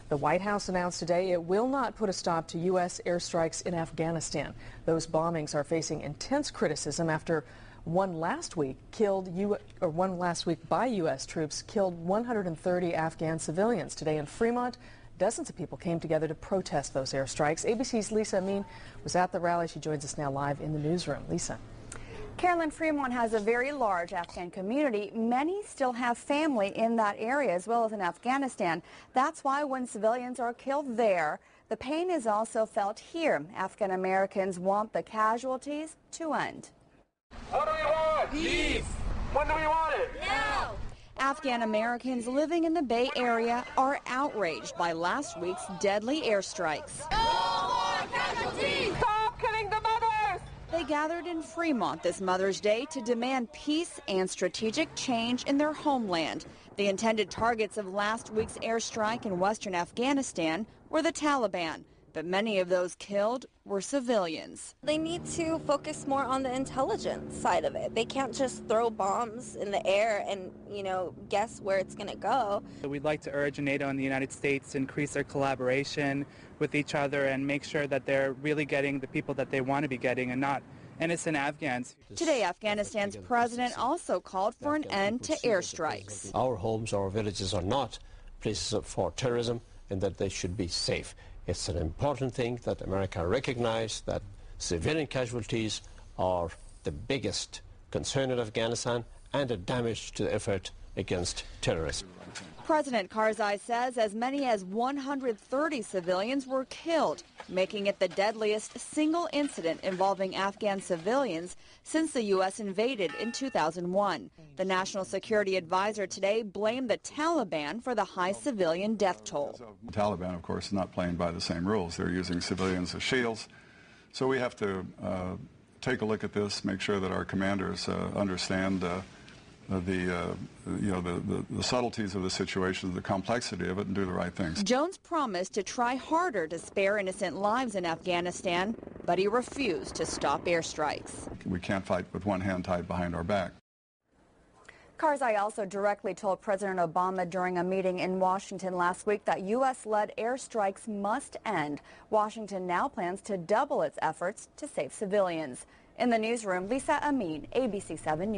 The White House announced today it will not put a stop to U.S. airstrikes in Afghanistan. Those bombings are facing intense criticism after one last week by U.S. troops killed 130 Afghan civilians. Today in Fremont, dozens of people came together to protest those airstrikes. ABC's Lisa Amin was at the rally. She joins us now live in the newsroom. Lisa. Carolyn, Fremont has a very large Afghan community. Many still have family in that area as well as in Afghanistan. That's why when civilians are killed there, the pain is also felt here. Afghan-Americans want the casualties to end. What do we want? Peace. When do we want it? Now. Afghan-Americans living in the Bay Area are outraged by last week's deadly airstrikes. No more casualties! Stop killing the mothers! They gathered in Fremont this Mother's Day to demand peace and strategic change in their homeland. The intended targets of last week's airstrike in western Afghanistan were the Taliban, but many of those killed were civilians. They need to focus more on the intelligence side of it. They can't just throw bombs in the air and, guess where it's going to go. We'd like to urge NATO and the United States to increase their collaboration with each other and make sure that they're really getting the people that they want to be getting and not innocent Afghans. Today, Afghanistan's president also called for an end to airstrikes. Our homes, our villages are not places for terrorism and that they should be safe. It's an important thing that America recognize that civilian casualties are the biggest concern in Afghanistan and a damage to the effort against terrorism. President Karzai says as many as 130 civilians were killed, making it the deadliest single incident involving Afghan civilians since the U.S. invaded in 2001. The National Security Advisor today blamed the Taliban for the high civilian death toll. The Taliban, of course, is not playing by the same rules. They're using civilians as shields. So we have to take a look at this, make sure that our commanders understand the subtleties of the situation, the complexity of it, and do the right things. Jones promised to try harder to spare innocent lives in Afghanistan, but he refused to stop airstrikes. We can't fight with one hand tied behind our back. Karzai also directly told President Obama during a meeting in Washington last week that U.S.-led airstrikes must end. Washington now plans to double its efforts to save civilians. In the newsroom, Lisa Amin, ABC 7 News.